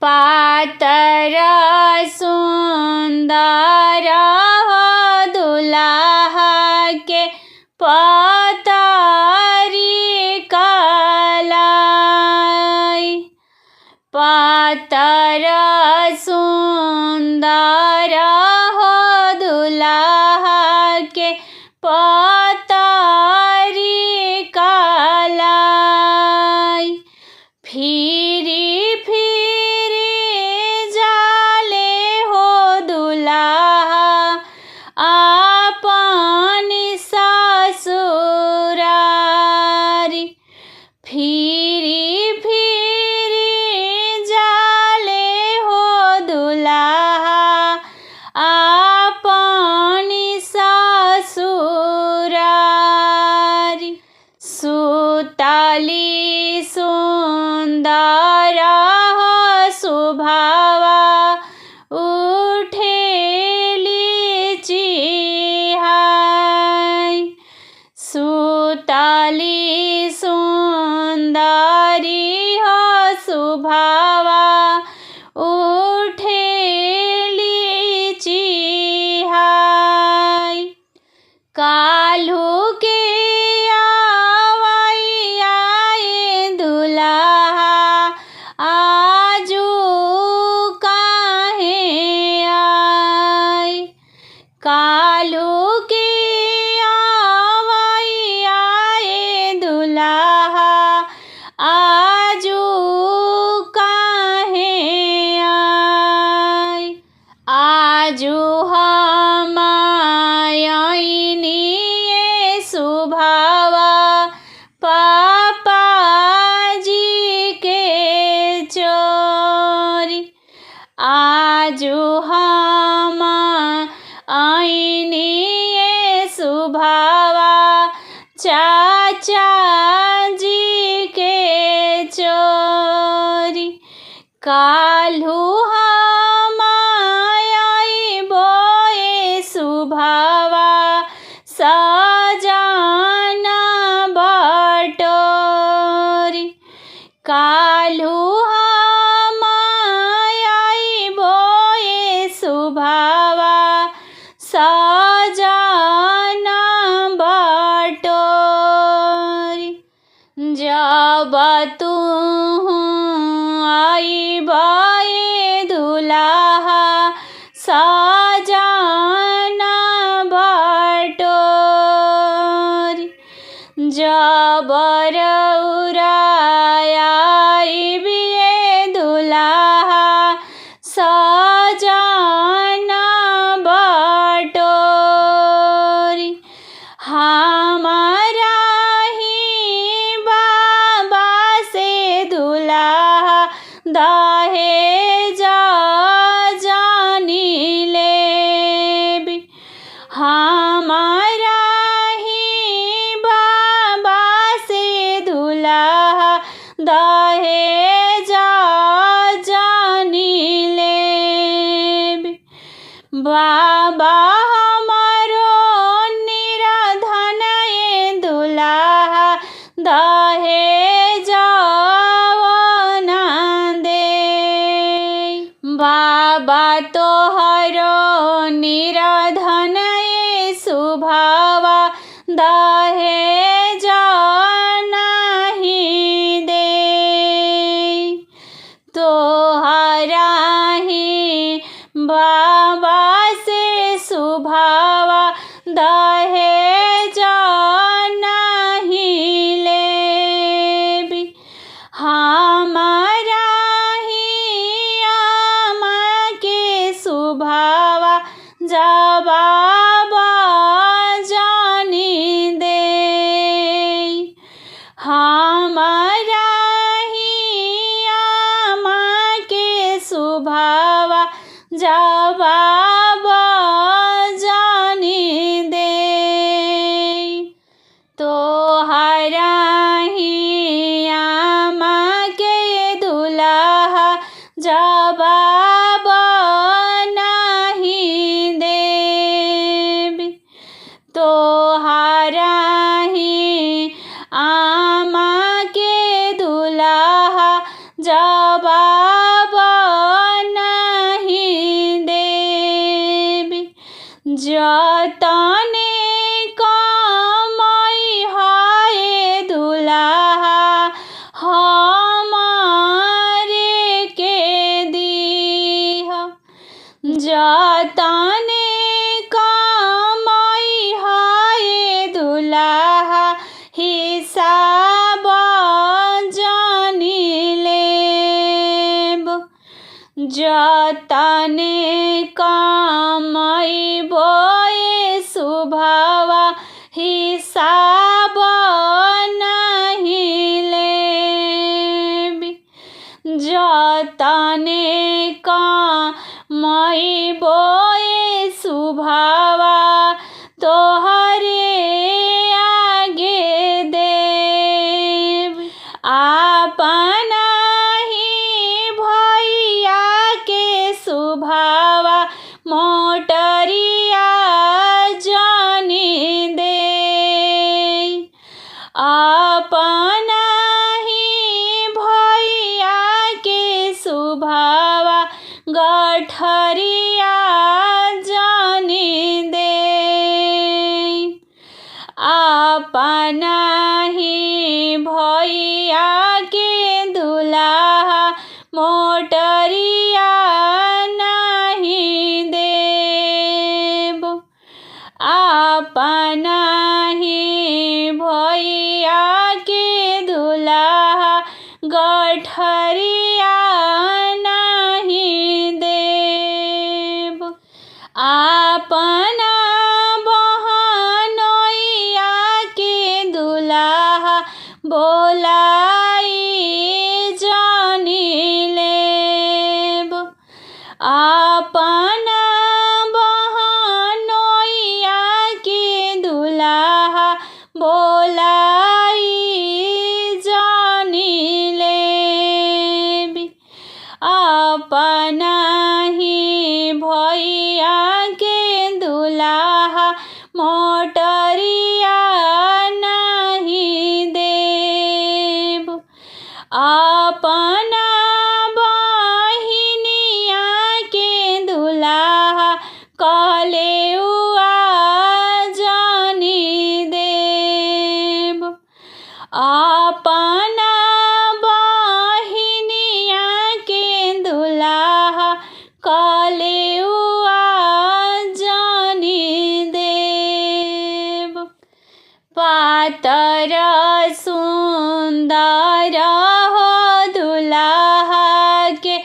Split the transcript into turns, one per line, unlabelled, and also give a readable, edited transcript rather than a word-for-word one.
पातर सुंदर हो दुल्हा के पतरी कलाई। पातर सुंदर हो दुल्हा के पतरी कलाई। फिरी फिरी जाले हो दुल्हा अपन ससुरारी। फिरी फिरी जाले हो दुल्हा अपन ससुरारी। सुतली सुंदर हो सुभावा उठेली चिहाई। सुतली सुंदरी हो सुभावा उठेली चिहाई। काल्हू के आए दुल्हा आजू काहे आए। काल्हू के आए दुल्हा आजू काहे आए। आजू हम आईनी सुभावा पापा जी के चोरी। आजू हम आईनी सुभावा चाचा जी के चोरी। काल्हू हम आइबो सुभावा सजना बटोरी। काल्हू हम आइबो सुभावा सजना बटोरी। जब तू आइबा दुल्हा सजना बटोरी। जब आइबिए दुल्हा सजना बटोरी। हमारा ही बाबा से दुल्हा दहेज जानी लेबी। हमारा ही बाबा से दुल्हा दहेज जानी लेबी। बाबा हमारो निराधन दुल्हा दहेज ना दे। बाबा तोहरो निराधन सुभावा दहेज नहीं दे। तोहरा ही बाबा से सुभावा दहेज नहीं लेबी। हमारा ही आमा के सुभावा जवाब जानी दे। हमारा ही आमा के सुभावा जवाब जानी दे। तोहरा ही आमा के दुल्हा जवाब नहीं देबी। तोहरा ही आमा के दुल्हा जवाब जतने कमैबो शुभवा हिसाब नहीं लेबी। जतने कमैबो शुभवा तोहरे आगे देब। अपना ही भैया के शुभवा मोटरिया जानी दे। अपना ही भैया के शुभवा गठरिया जानी दे। अपना ही भैया के दुल्हा मोटरिया नहीं देब। अपना ही भैया के दुल्हा गठरिया नहीं देब। अपना बहनोइया के दुल्हा बोलाई जानी लेब। अपना बहनोइया के दुल्हा बोलाई जानी लेबी। अपना ही भैया के दुल्हा मोटरिया नहीं देब। अपना बहिनिया के दुल्हा कलेउआ जानी देब। अपना बहिनिया के दुल्हा कलेउआ जानी देब। पातर सुंदर हो दुल्हा के